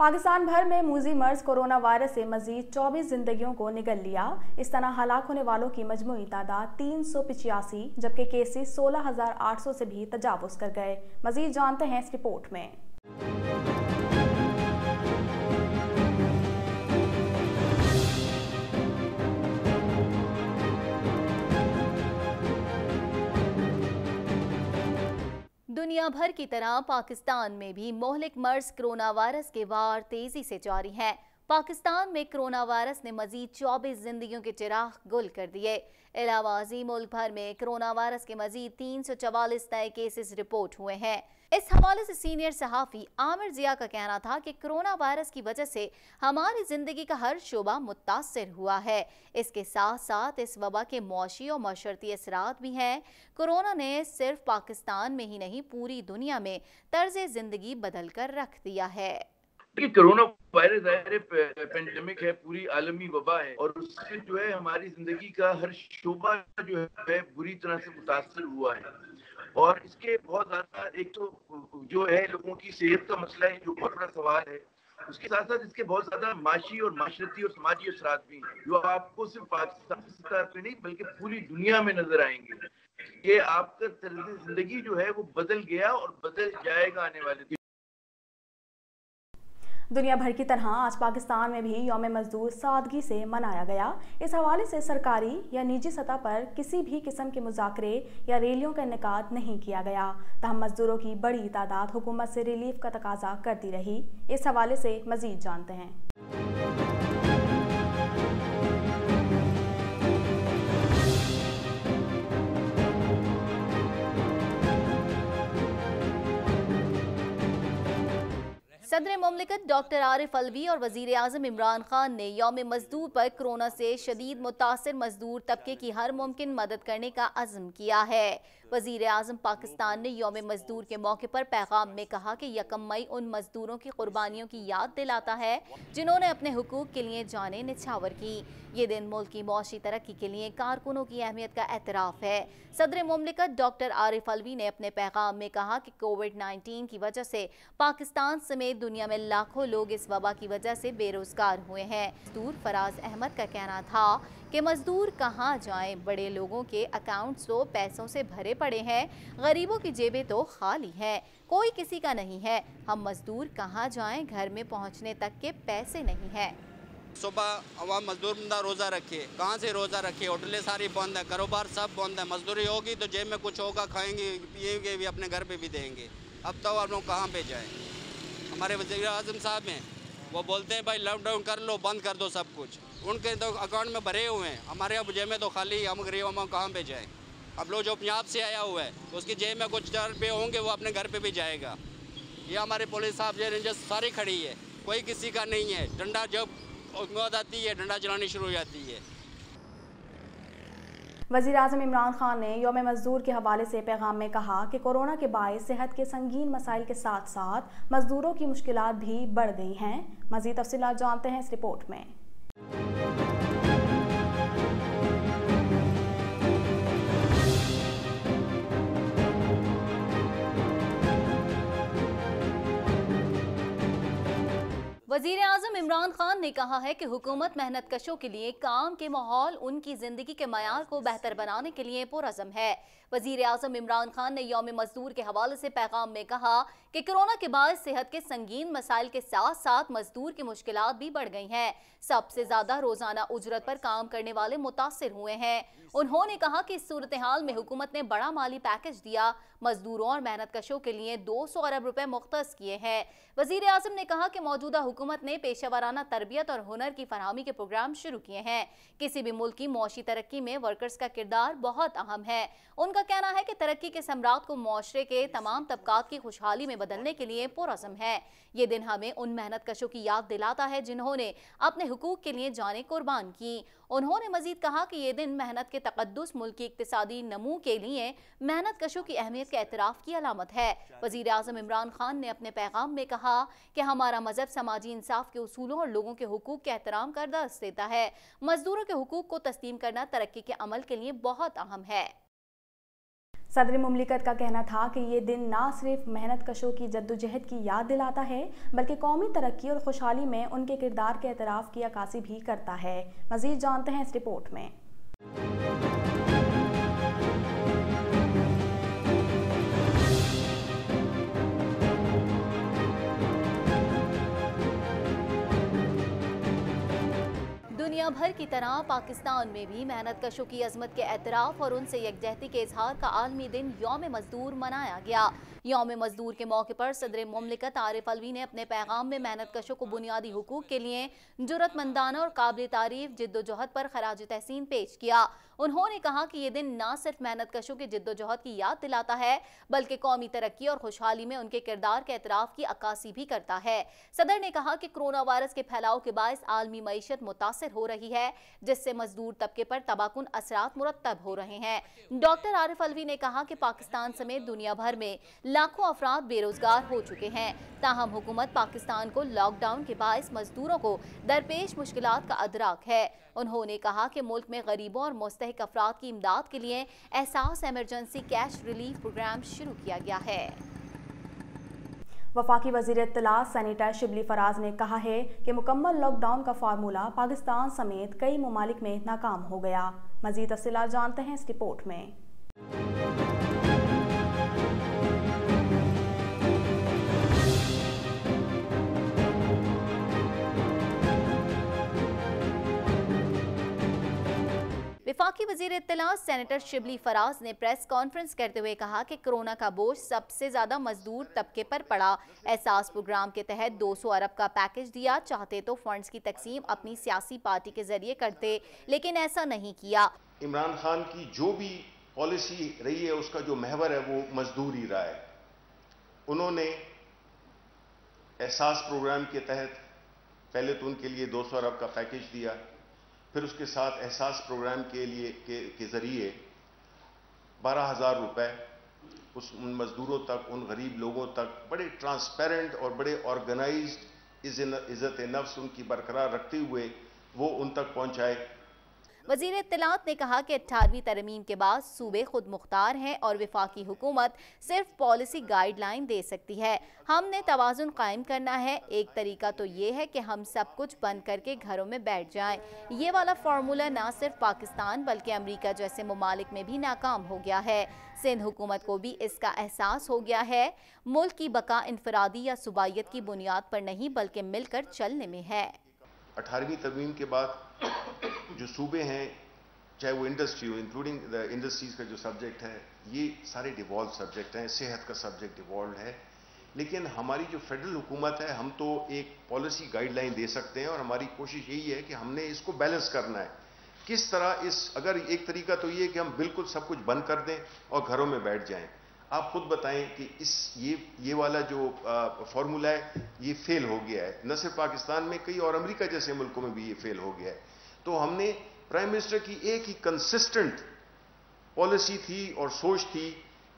पाकिस्तान भर में मूजी मर्ज corona virus से मजीद 24 जिंदगियों को निगल लिया। इस तरह हलाक होने वालों की मजमूई तादाद 385, जबकि केसेस 16,800 से भी तजावुज कर गए। मजीद जानते हैं इस रिपोर्ट में। दुनिया भर की तरह पाकिस्तान में भी मोहलिक मर्ज कोरोना वायरस के वार तेजी से जारी है। पाकिस्तान में कोरोना वायरस ने मजीद 24 जिंदगियों के चिराग गुल कर दिए। इलावाजी मुल्क भर में कोरोना वायरस के मजीद 344 नए केसेस रिपोर्ट हुए हैं। इस हवाले से सीनियर सहाफ़ी आमिर जिया का कहना था कि कोरोना वायरस की वजह से हमारी जिंदगी का हर शोबा मुतासिर हुआ है। इसके साथ साथ इस वबा के मौशी और माशरती असरात भी हैं। कोरोना ने सिर्फ पाकिस्तान में ही नहीं पूरी दुनिया में तर्ज जिंदगी बदल कर रख दिया है। कोरोना वायरस पेंडेमिक है, पूरी आलमी वबा है और उससे जो है हमारी जिंदगी का हर शोबा जो है बुरी तरह से मुतासर हुआ है। और इसके बहुत ज्यादा एक तो जो है लोगों की सेहत का मसला है, जो बहुत बड़ा सवाल है। उसके साथ साथ इसके बहुत ज्यादा माशी और माशरती और समाजी असरात भी हैं, जो आपको सिर्फ पाकिस्तान स्तर पे नहीं बल्कि पूरी दुनिया में नजर आएंगे। ये आपका तर्ज जिंदगी जो है वो बदल गया और बदल जाएगा आने वाले दिन। दुनिया भर की तरह आज पाकिस्तान में भी यौम मजदूर सादगी से मनाया गया। इस हवाले से सरकारी या निजी सतह पर किसी भी किस्म के मुज़ाकरे या रैलियों का इनेकाद नहीं किया गया। तहम मजदूरों की बड़ी तादाद हुकूमत से रिलीफ का तकाजा करती रही। इस हवाले से मजीद जानते हैं। सदर मुमलिकत डॉक्टर आरिफ अलवी और वजीर आज़म इमरान खान ने यौम मजदूर पर कोरोना से शदीद मुतासिर मजदूर तबके की हर मुमकिन मदद करने का अज़्म किया है। वजीर आज़म पाकिस्तान ने यौम मजदूर के मौके पर पैगाम में कहा कि 1 मई उन मजदूरों की कुर्बानियों की याद दिलाता है जिन्होंने अपने हुकूक के लिए जानें निछावर की। ये दिन मुल्क की मौशी तरक्की के लिए कारकुनों की अहमियत का एतराफ़ है। सदर मुमलिकत डॉक्टर आरिफ अलवी ने अपने पैगाम में कहा कि कोविड-19 की वजह से पाकिस्तान समेत दुनिया में लाखों लोग इस वबा की वजह से बेरोजगार हुए हैं। मजदूर फराज अहमद का कहना था कि मजदूर कहाँ जाएं, बड़े लोगों के अकाउंट्स तो पैसों से भरे पड़े हैं, गरीबों की जेबें तो खाली हैं, कोई किसी का नहीं है। हम मजदूर कहाँ जाएं, घर में पहुँचने तक के पैसे नहीं हैं। सुबह अवाम मजदूर बंदा रोज़ा रखे, कहाँ से रोज़ा रखे, होटलें सारी बंद है, कारोबार सब बंद है। मजदूरी होगी तो जेब में कुछ होगा, खाएंगे पिएंगे भी, अपने घर पे भी देंगे। अब तो आप लोग कहाँ पे जाएँ। हमारे वज़ीर आज़म साहब हैं, वो बोलते हैं भाई लॉकडाउन कर लो, बंद कर दो सब कुछ। उनके तो अकाउंट में भरे हुए हैं, हमारे अब जेब में तो खाली। हम गरीब हम कहाँ पे जाएँ। अब लोग जो पंजाब से आया हुआ है उसकी जेब में कुछ 4 रुपये होंगे, वो अपने घर पे भी जाएगा। ये हमारे पुलिस साहब जो रेंजर्स सारी खड़ी है, कोई किसी का नहीं है। डंडा जब मौत आती है डंडा चलानी शुरू हो जाती है। वज़ीर आज़म इमरान खान ने यौम मजदूर के हवाले से पैगाम में कहा कि कोरोना के बायस सेहत के संगीन मसाइल के साथ साथ मजदूरों की मुश्किलात भी बढ़ गई हैं। मज़ीद तफसीलात जानते हैं इस रिपोर्ट में। वज़ीर आज़म इमरान खान ने कहा है कि हुकूमत मेहनत कशों के लिए काम के माहौल, उनकी ज़िंदगी के मयार को बेहतर बनाने के लिए पुरअज़्म है। वज़ीर आज़म इमरान खान ने यौम मजदूर के हवाले से पैगाम में कहा कि कोरोना के बाद सेहत के संगीन मसाइल के साथ साथ मजदूर की मुश्किलात भी बढ़ गई हैं। सबसे ज़्यादा रोज़ाना उजरत पर काम करने वाले मुतासिर हुए हैं। उन्होंने कहा कि इस सूरत हाल में हुकूमत ने बड़ा माली पैकेज दिया, मजदूरों और मेहनत कशों के लिए 200 अरब रुपए मुख्तस किए हैं। वज़ीर आज़म ने कहा कि मौजूदा हुकूमत ने पेशेवराना तरबियत और हुनर की फराहमी के प्रोग्राम शुरू किए हैं। किसी भी मुल्क की मौशी तरक्की में वर्कर्स का किरदार बहुत अहम है। उनका कहना है कि तरक्की के सम्राट को मुआशरे के तमाम तबकात की खुशहाली में बदलने के लिए पुरअज़्म है। ये दिन हमें उन मेहनत कशों की याद दिलाता है जिन्होंने अपने हुकूक के लिए जानें कुर्बान की। उन्होंने मजीद कहा कि ये दिन मेहनत के तकद्दुस, मुल्क की इक्तिसादी नमू के लिए मेहनत कशों की अहमियत के एतराफ़ की अलामत है। वज़ीर आज़म इमरान खान ने अपने पैगाम में कहा कि हमारा मजहब समाजी इंसाफ के उसूलों और लोगों के हुकूक के एहतराम का दर्स देता है। मजदूरों के हुकूक को तस्लीम करना तरक्की के अमल के लिए बहुत अहम है। सदर मुमलिकत का कहना था कि ये दिन ना सिर्फ मेहनत कशों की जद्दोजहद की याद दिलाता है बल्कि कौमी तरक्की और खुशहाली में उनके किरदार के एतराफ़ की अक्कासी भी करता है। मज़ीद जानते हैं इस रिपोर्ट में। दुनिया भर की तरह पाकिस्तान में भी मेहनत कशों की अजमत के एतराफ़ और उनसे यकजहती के इजहार का आलमी दिन यौम मजदूर मनाया गया। यौम मजदूर के मौके पर सदर मुमलिकत आरिफ अलवी ने अपने पैगाम में मेहनत कशों को बुनियादी हुकूक के लिए जुर्रतमंदाना और काबिल तारीफ जिद्दोजहद पर खराज तहसीन पेश किया। उन्होंने कहा कि ये दिन न सिर्फ मेहनत कशों की जिद्दोजहद की याद दिलाता है बल्कि कौमी तरक्की और खुशहाली में उनके किरदार के एतराफ़ की अक्कासी भी करता है। सदर ने कहा कि कोरोना वायरस के फैलाव के बायस आलमी मईशत मुतासिर हो रही है, जिससे मजदूर तबके पर तबाकुन असरात मुरत्तब हो रहे हैं। डॉक्टर आरिफ अलवी ने कहा कि पाकिस्तान समेत दुनिया भर में लाखों अफराद बेरोजगार हो चुके हैं, ताहम हुकूमत पाकिस्तान को लॉकडाउन के बायस मजदूरों को दरपेश मुश्किलात का अदराक है। उन्होंने कहा कि मुल्क में गरीबों और मुस्तहिक अफराद की इमदाद के लिए एहसास एमरजेंसी कैश रिलीफ प्रोग्राम शुरू किया गया है। वफाकी वज़ीर इत्तलात सेनेटर शिबली फराज ने कहा है कि मुकम्मल लॉकडाउन का फार्मूला पाकिस्तान समेत कई ममालिक में नाकाम हो गया। मज़ीद तफसीलात जानते हैं इस रिपोर्ट में। वफाकी वज़ीर इत्तलात सेनेटर शिबली फराज ने प्रेस कॉन्फ्रेंस करते हुए कहा कि कोरोना का बोझ सबसे ज्यादा मजदूर तबके पर पड़ा। एहसास प्रोग्राम के तहत 200 अरब का पैकेज दिया, चाहते तो फंड्स की तकसीम अपनी सियासी पार्टी के जरिए करते, लेकिन ऐसा नहीं किया। इमरान खान की जो भी पॉलिसी रही है उसका जो महवर है वो मजदूर ही रहा है। उन्होंने एहसास प्रोग्राम के तहत पहले तो उनके लिए 200 अरब का पैकेज दिया, फिर उसके साथ एहसास प्रोग्राम के लिए के ज़रिए 12,000 रुपये उन मज़दूरों तक, उन गरीब लोगों तक बड़े ट्रांसपेरेंट और बड़े ऑर्गेनाइज्ड इज़्ज़त नफ्स उनकी बरकरार रखते हुए वो उन तक पहुँचाए। वज़ीर इत्तलात ने कहा कि 18वीं तरमीम के बाद सूबे खुद मुख्तार हैं और वफाकी हुकूमत सिर्फ पॉलिसी गाइडलाइन दे सकती है। हमने तवाज़ुन कायम करना है। एक तरीका तो ये है कि हम सब कुछ बंद करके घरों में बैठ जाएं। ये वाला फार्मूला ना सिर्फ पाकिस्तान बल्कि अमरीका जैसे ममालिक में भी नाकाम हो गया है। सिंध हुकूमत को भी इसका एहसास हो गया है। मुल्क की बका इनफरादी या सूबाइयत की बुनियाद पर नहीं बल्कि मिलकर चलने में है। 18वीं तरमीम के बाद जो सूबे हैं, चाहे वो इंडस्ट्री हो, इंक्लूडिंग द इंडस्ट्रीज का जो सब्जेक्ट है, ये सारे डिवॉल्व सब्जेक्ट हैं। सेहत का सब्जेक्ट डिवॉल्व है, लेकिन हमारी जो फेडरल हुकूमत है, हम तो एक पॉलिसी गाइडलाइन दे सकते हैं और हमारी कोशिश यही है कि हमने इसको बैलेंस करना है। किस तरह अगर एक तरीका तो ये कि हम बिल्कुल सब कुछ बंद कर दें और घरों में बैठ जाएं। आप खुद बताएं कि ये वाला जो फार्मूला है ये फेल हो गया है। न सिर्फ पाकिस्तान में, कई और अमेरिका जैसे मुल्कों में भी ये फेल हो गया है। तो हमने प्राइम मिनिस्टर की एक ही कंसिस्टेंट पॉलिसी थी और सोच थी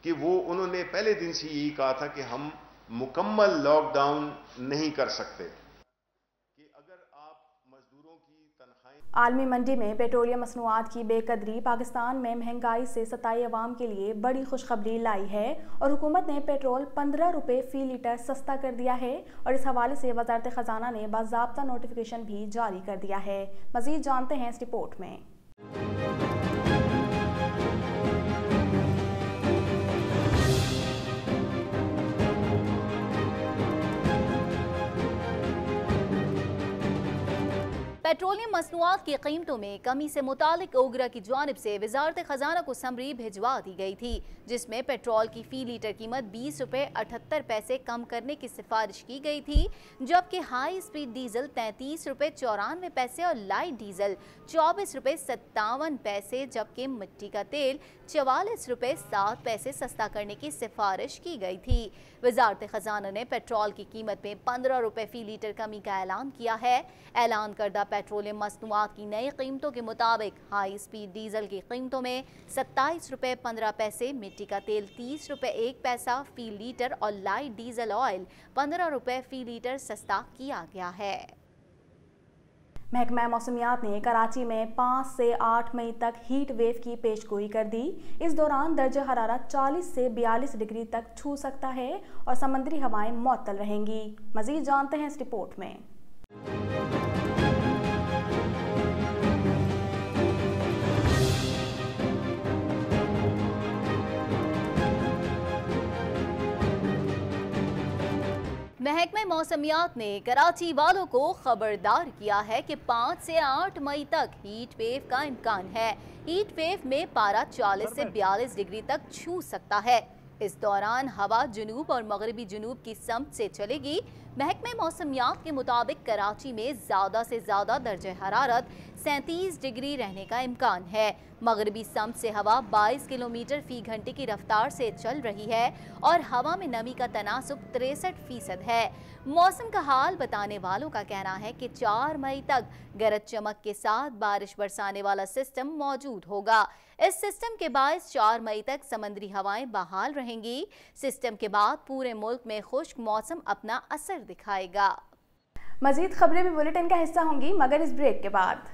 कि उन्होंने पहले दिन से यही कहा था कि हम मुकम्मल लॉकडाउन नहीं कर सकते, कि अगर आप मजदूरों की तनख्वाहें। आलमी मंडी में पेट्रोलियम मसनूआत की बेकदरी पाकिस्तान में महंगाई से सताई अवाम के लिए बड़ी खुशखबरी लाई है और हुकूमत ने पेट्रोल 15 रुपये फी लीटर सस्ता कर दिया है और इस हवाले से वजारत खजाना ने बाज़ाब्ता नोटिफिकेशन भी जारी कर दिया है। मज़ीद जानते हैं इस रिपोर्ट में। पेट्रोलियम मसनूआत की कीमतों में कमी से मुतालिक ओगरा की जानिब से वजारत खजाना को समरी भिजवा दी गई थी, जिसमें पेट्रोल की फी लीटर कीमत 20 रुपये 78 पैसे कम करने की सिफारिश की गई थी, जबकि हाई स्पीड डीजल 33 रुपये 94 पैसे और लाइट डीजल 24 रुपये 57 पैसे, जबकि मिट्टी का तेल 44 रुपये 7 पैसे सस्ता करने की सिफारिश की गई थी। वजारत खजाना ने पेट्रोल की कीमत में 15 रुपये फी लीटर कमी का ऐलान किया है। ऐलान करदा पेट्रोलियम मसनूआत की नई कीमतों के मुताबिक हाई स्पीड डीजल की कीमतों में 27 रुपये 15 पैसे, मिट्टी का तेल 30 रुपये 1 पैसा फी लीटर और लाइट डीजल ऑयल 15 रुपये फी लीटर सस्ता किया गया है। महकमा मौसमियात ने कराची में 5 से 8 मई तक हीट वेव की पेशगोई कर दी। इस दौरान दर्जा हरारत 40 से 42 डिग्री तक छू सकता है और समुद्री हवाएं मुअत्तल रहेंगी। मजीद जानते हैं इस रिपोर्ट में। महकमा मौसमियात ने कराची वालों को खबरदार किया है कि 5 से 8 मई तक हीट वेव का इम्कान है। हीट वेव में पारा 40 से 42 डिग्री तक छू सकता है। इस दौरान हवा जुनूब और मगरबी जुनूब की समत से चलेगी। महकमा मौसमियात के मुताबिक कराची में ज़्यादा से ज़्यादा दर्जे हरारत 37 डिग्री रहने का इम्कान है। मगरबी समत से हवा 22 किलोमीटर फी घंटे की रफ्तार से चल रही है और हवा में नमी का तनासुब 63% है। मौसम का हाल बताने वालों का कहना है कि 4 मई तक गरज चमक के साथ बारिश बरसाने वाला सिस्टम मौजूद होगा। इस सिस्टम के बायस 4 मई तक समंदरी हवाएं बहाल रहेंगी। सिस्टम के बाद पूरे मुल्क में खुश्क मौसम अपना असर दिखाएगा। मजीद खबरें भी बुलेटिन का हिस्सा होंगी, मगर इस ब्रेक के बाद।